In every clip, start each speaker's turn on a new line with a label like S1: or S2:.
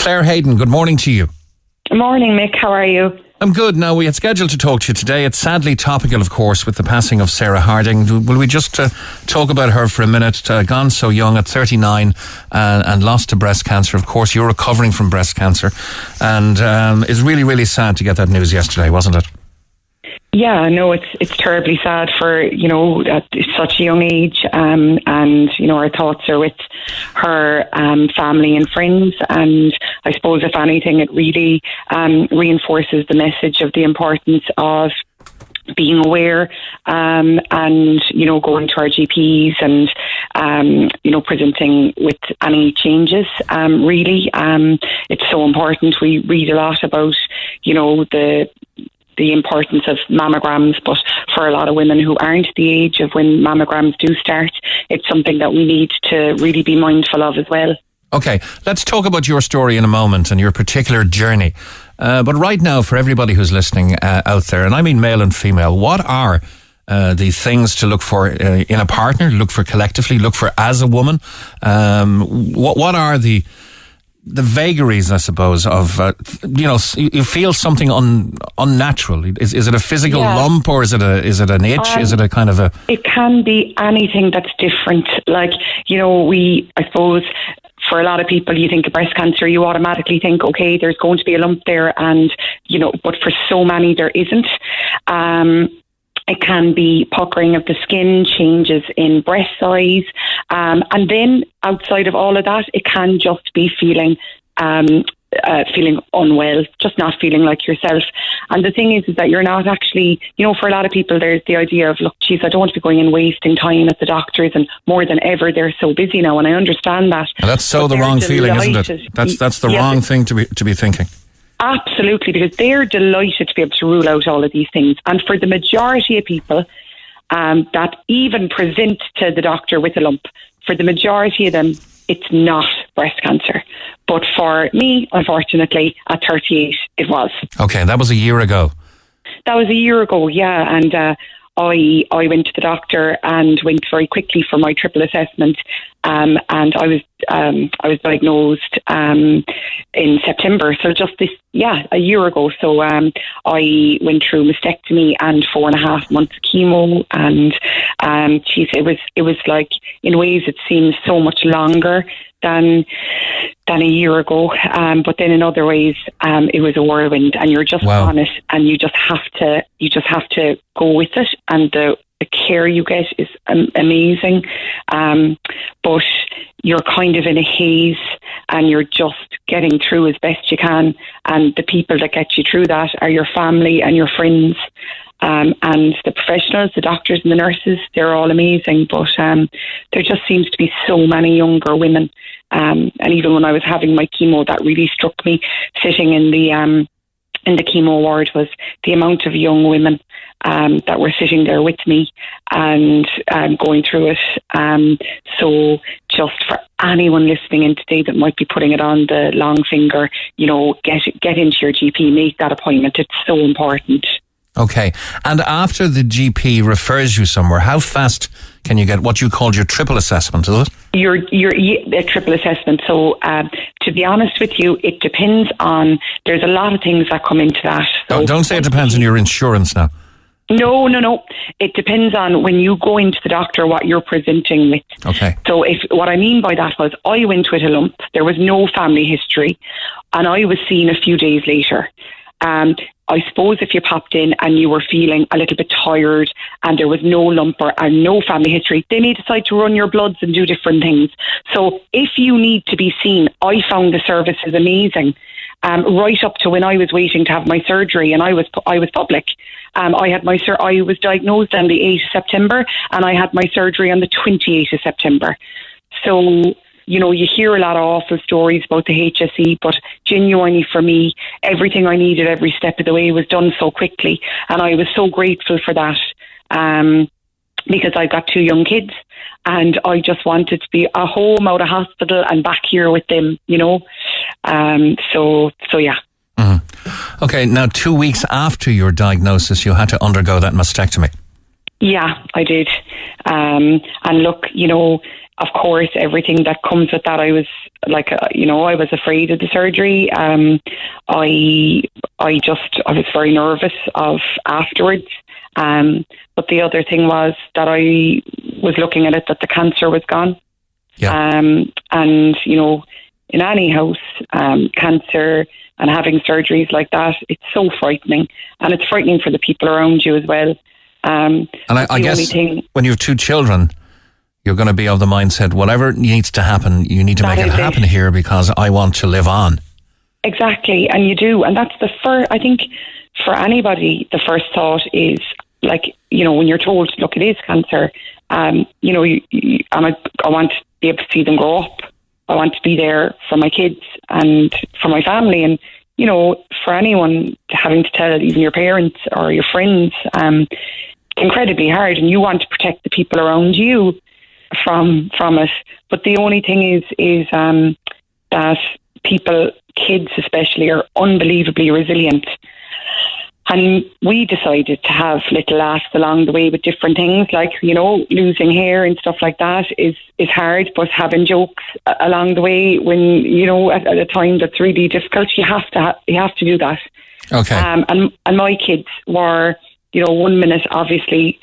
S1: Claire Hayden, good morning to you.
S2: Good morning, Mick. How are you?
S1: I'm good. Now, we had scheduled to talk to you today. It's sadly topical, of course, with the passing of Sarah Harding. Will we just talk about her for a minute? Gone so young at 39 and lost to breast cancer. Of course, you're recovering from breast cancer. And it's really, really sad to get that news yesterday, wasn't it?
S2: Yeah, no, it's terribly sad for, at such a young age. And, our thoughts are with her family and friends. And I suppose, if anything, it really reinforces the message of the importance of being aware and, going to our GPs and, presenting with any changes. Really, it's so important. We read a lot about, the importance of mammograms, but for a lot of women who aren't the age of when mammograms do start, it's something that we need to really be mindful of as well.
S1: Okay, let's talk about your story in a moment and your particular journey. But right now, for everybody who's listening out there, and I mean male and female, what are the things to look for in a partner, look for collectively, look for as a woman? What are the vagaries, I suppose, of, you feel something unnatural. Is it a physical lump, or is it an itch? Is it a kind of a...
S2: It can be anything that's different. Like, I suppose, for a lot of people, you think of breast cancer, you automatically think, okay, there's going to be a lump there, and, but for so many, there isn't. It can be puckering of the skin, changes in breast size. And then outside of all of that, it can just be feeling unwell, just not feeling like yourself. And the thing is that you're not actually, for a lot of people, there's the idea of, look, geez, I don't want to be going and wasting time at the doctors, and more than ever, they're so busy now. And I understand that.
S1: And that's the wrong feeling, isn't it? That's the wrong thing to be thinking.
S2: Absolutely, because they're delighted to be able to rule out all of these things. And for the majority of people that even present to the doctor with a lump, for the majority of them, it's not breast cancer. But for me, unfortunately, at 38, it was. Okay,
S1: that was a year ago.
S2: That was a year ago, yeah. And I went to the doctor and went very quickly for my triple assessment. And I was diagnosed in September, so just a year ago. So I went through mastectomy and 4.5 months chemo, and it was like, in ways it seems so much longer than a year ago, but then in other ways it was a whirlwind, and you're just on it, and you just have to go with it, and the care you get is amazing, but you're kind of in a haze, and you're just getting through as best you can, and the people that get you through that are your family and your friends, and the professionals, the doctors and the nurses. They're all amazing, but there just seems to be so many younger women, and even when I was having my chemo, that really struck me, sitting in the chemo ward, was the amount of young women that were sitting there with me and going through it. So just for anyone listening in today that might be putting it on the long finger, get into your GP, make that appointment. It's so important.
S1: Okay. And after the GP refers you somewhere, how fast can you get what you called your triple assessment, is it? Your
S2: triple assessment. So to be honest with you, it depends on, there's a lot of things that come into that. So
S1: don't say it depends on your insurance now.
S2: No. It depends on, when you go into the doctor, what you're presenting with.
S1: Okay.
S2: So what I mean by that was, I went with a lump, there was no family history, and I was seen a few days later. I suppose if you popped in and you were feeling a little bit tired and there was no lump or no family history, they may decide to run your bloods and do different things. So if you need to be seen, I found the services amazing. Right up to when I was waiting to have my surgery, and I was public. I was diagnosed on the 8th of September, and I had my surgery on the 28th of September. So, you hear a lot of awful stories about the HSE, but genuinely for me, everything I needed every step of the way was done so quickly, and I was so grateful for that, because I've got 2 young kids, and I just wanted to be at home out of hospital and back here with them, so yeah.
S1: Mm-hmm. Okay, now 2 weeks after your diagnosis, you had to undergo that mastectomy.
S2: Yeah, I did. And look, of course, everything that comes with that, I was like, I was afraid of the surgery. I was very nervous of afterwards. But the other thing was that I was looking at it that the cancer was gone.
S1: Yeah.
S2: And, in any house, cancer and having surgeries like that, it's so frightening. And it's frightening for the people around you as well.
S1: And I guess when you have two children, you're going to be of the mindset, whatever needs to happen, you need to make it happen here because I want to live on.
S2: Exactly. And you do. And that's the first, I think for anybody, the first thought is like, when you're told, look, it is cancer, I want to be able to see them grow up. I want to be there for my kids and for my family. And, for anyone having to tell even your parents or your friends, it's incredibly hard, and you want to protect the people around you from it. But the only thing is that people, kids especially, are unbelievably resilient. And we decided to have little laughs along the way with different things, like, losing hair and stuff like that is hard, but having jokes along the way when, at a time that's really difficult, you have to do that.
S1: Okay.
S2: And my kids were, 1 minute obviously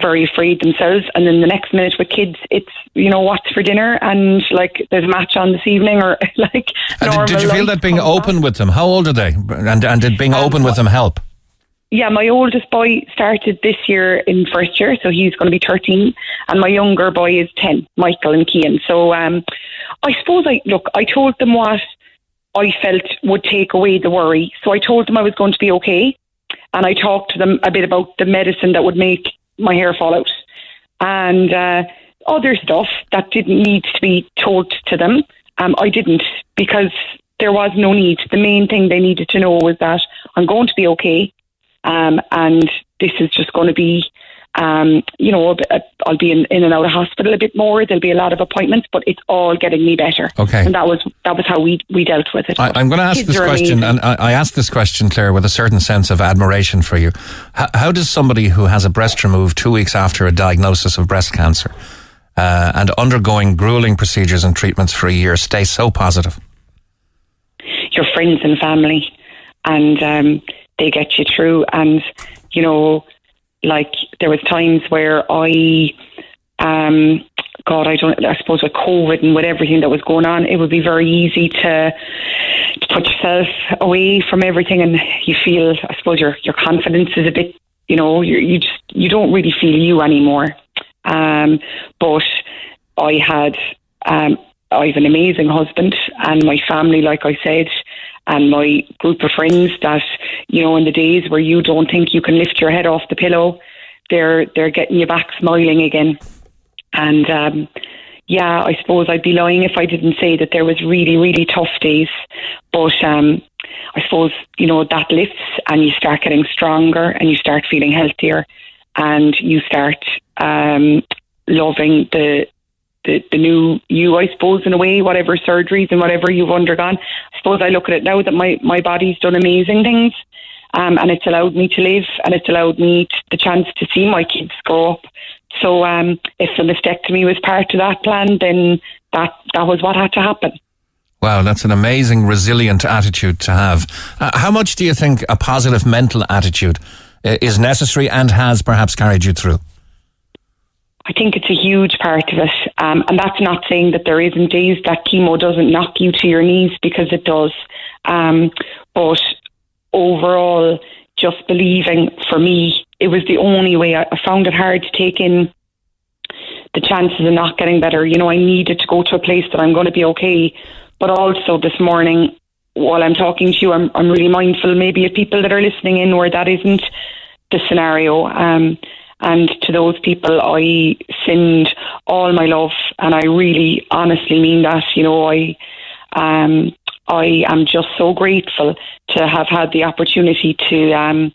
S2: very afraid themselves, and then the next minute with kids, it's what's for dinner, and like there's a match on this evening, or like.
S1: And did you feel that being open with them? How old are they? And did being open with them help?
S2: Yeah, my oldest boy started this year in first year, so he's going to be 13, and my younger boy is 10, Michael and Cian. So I suppose I told them what I felt would take away the worry. So I told them I was going to be okay, and I talked to them a bit about the medicine that would make my hair fall out, and other stuff that didn't need to be told to them. I didn't, because there was no need. The main thing they needed to know was that I'm going to be okay, and this is just going to be, I'll be in and out of hospital a bit more. There'll be a lot of appointments, but it's all getting me better.
S1: Okay.
S2: And that was how we dealt with it.
S1: I'm going to ask this question, and I asked this question, Claire, with a certain sense of admiration for you. How does somebody who has a breast removed 2 weeks after a diagnosis of breast cancer and undergoing grueling procedures and treatments for a year stay so positive?
S2: Your friends and family, and they get you through. And, like there was times where I suppose with COVID and with everything that was going on, it would be very easy to put yourself away from everything, and you feel, I suppose your confidence is a bit, you don't really feel you anymore. But I have an amazing husband, and my family, like I said, and my group of friends that, in the days where you don't think you can lift your head off the pillow, they're getting you back smiling again. And I suppose I'd be lying if I didn't say that there was really, really tough days. But I suppose, that lifts, and you start getting stronger, and you start feeling healthier, and you start loving the new you, I suppose, in a way, whatever surgeries and whatever you've undergone. I suppose I look at it now that my body's done amazing things, and it's allowed me to live, and it's allowed me the chance to see my kids grow up. So if a mastectomy was part of that plan, then that was what had to happen.
S1: Wow, that's an amazing, resilient attitude to have. How much do you think a positive mental attitude is necessary and has perhaps carried you through?
S2: I think it's a huge part of it. And that's not saying that there isn't days that chemo doesn't knock you to your knees, because it does. But overall, just believing, for me, it was the only way. I found it hard to take in the chances of not getting better. I needed to go to a place that I'm going to be okay. But also this morning, while I'm talking to you, I'm really mindful maybe of people that are listening in where that isn't the scenario. And to those people, I send all my love, and I really honestly mean that. I am just so grateful to have had the opportunity to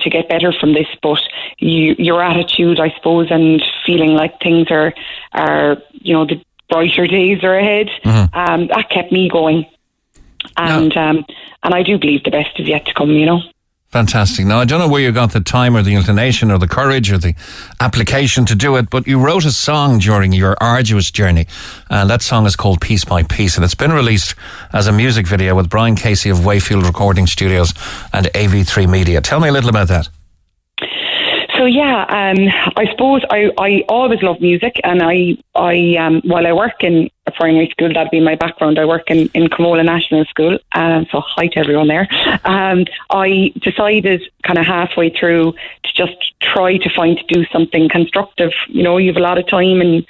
S2: get better from this. But your attitude, I suppose, and feeling like things are the brighter days are ahead, that kept me going. And I do believe the best is yet to come.
S1: Fantastic. Now, I don't know where you got the time or the inclination or the courage or the application to do it, but you wrote a song during your arduous journey, and that song is called Piece by Piece, and it's been released as a music video with Brian Casey of Wayfield Recording Studios and AV3 Media. Tell me a little about that.
S2: So I suppose I always love music, and I while I work in a primary school, that'd be my background. I work in Cremona National School, so hi to everyone there. I decided kind of halfway through to just try to do something constructive. You know, you have a lot of time, and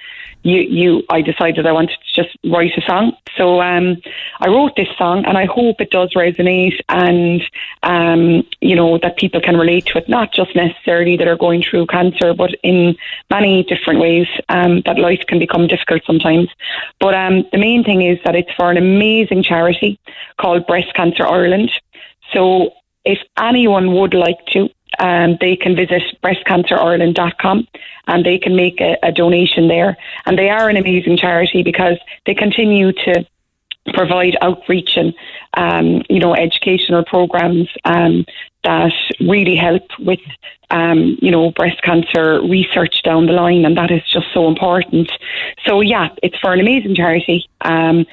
S2: I decided I wanted to just write a song. So I wrote this song, and I hope it does resonate, and that people can relate to it, not just necessarily that are going through cancer, but in many different ways, that life can become difficult sometimes. But the main thing is that it's for an amazing charity called Breast Cancer Ireland. So if anyone would like to, they can visit breastcancerireland.com and they can make a donation there. And they are an amazing charity because they continue to provide outreach and, educational programs that really help with, breast cancer research down the line. And that is just so important. So, it's for an amazing charity. And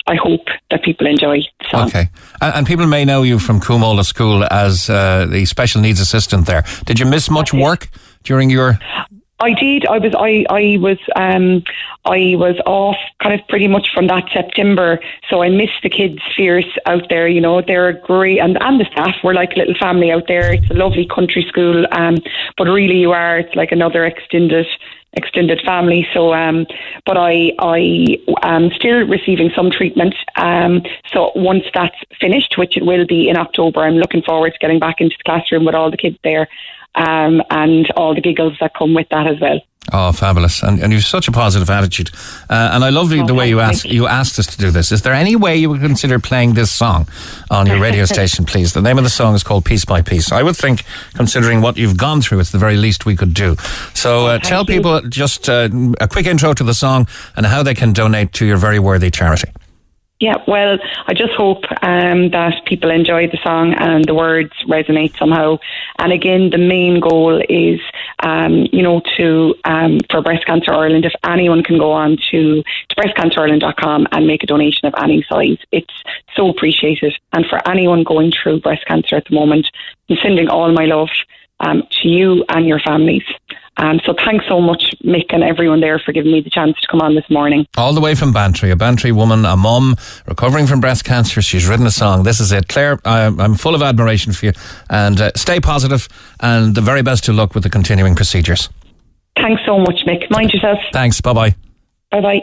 S2: I hope that people enjoy the song. Okay.
S1: And people may know you from Cúmála School as the special needs assistant there. Did you miss much work during your...
S2: I did. I was off kind of pretty much from that September, so I missed the kids fierce out there. You know, they're great, and the staff were like a little family out there. It's a lovely country school, but really it's like another extended family. So, but I am still receiving some treatment. So once that's finished, which it will be in October, I'm looking forward to getting back into the classroom with all the kids there. And all the giggles that come with that as well.
S1: Oh, fabulous. And you've such a positive attitude. And I love the way you asked us to do this. Is there any way you would consider playing this song on your radio station, please? The name of the song is called Piece by Piece. I would think, considering what you've gone through, it's the very least we could do. So tell people just a quick intro to the song and how they can donate to your very worthy charity.
S2: Yeah, well, I just hope that people enjoy the song and the words resonate somehow. And again, the main goal is, for Breast Cancer Ireland, if anyone can go on to breastcancerireland.com and make a donation of any size, it's so appreciated. And for anyone going through breast cancer at the moment, I'm sending all my love to you and your families. So thanks so much, Mick, and everyone there for giving me the chance to come on this morning. All
S1: the way from Bantry, a Bantry woman, a mum, recovering from breast cancer. She's written a song. This is it. Claire, I'm full of admiration for you. And stay positive, and the very best of luck with the continuing procedures.
S2: Thanks so much, Mick. Mind yourself.
S1: Thanks. Bye-bye.
S2: Bye-bye.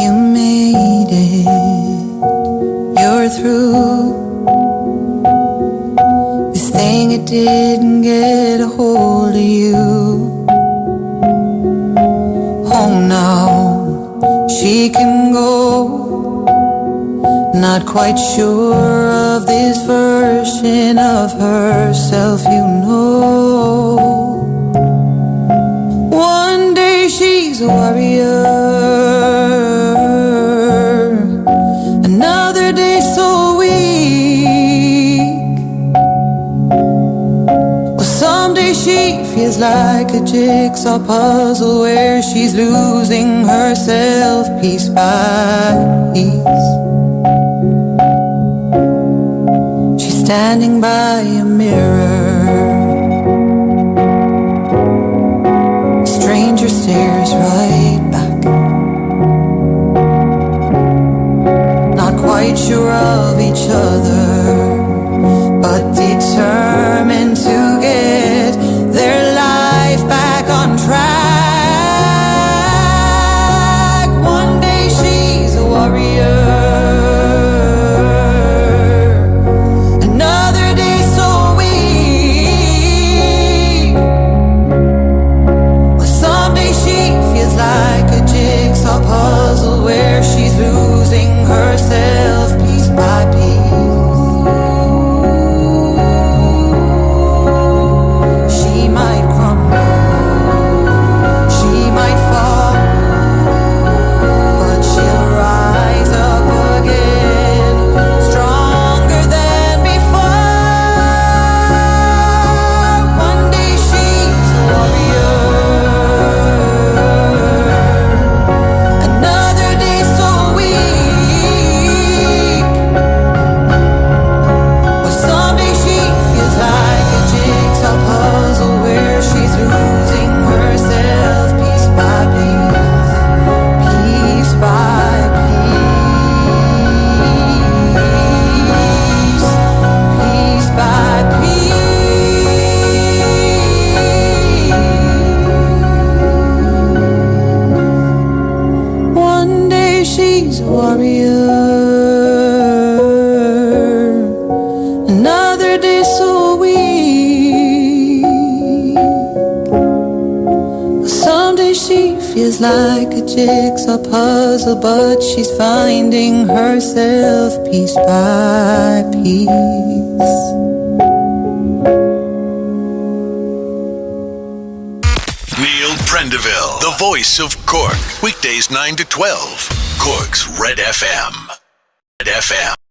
S3: You made it. You're through. Thing it didn't get a hold of you. Oh no, she can go. Not quite sure of this version of herself, you know. One day she's a warrior, another day so weak. She feels like a jigsaw puzzle where she's losing herself piece by piece. She's standing by a mirror. A stranger stares right back. Not quite sure of each other, but determined to get their life back on track. One day she's a warrior, another day so weak. Well, someday she feels like warrior. Another day so weak. Someday she feels like a jigsaw puzzle, but she's finding herself piece by piece.
S4: Neil Prendeville, the voice of Cork. Weekdays 9 to 12. Cork's Red FM. Red FM.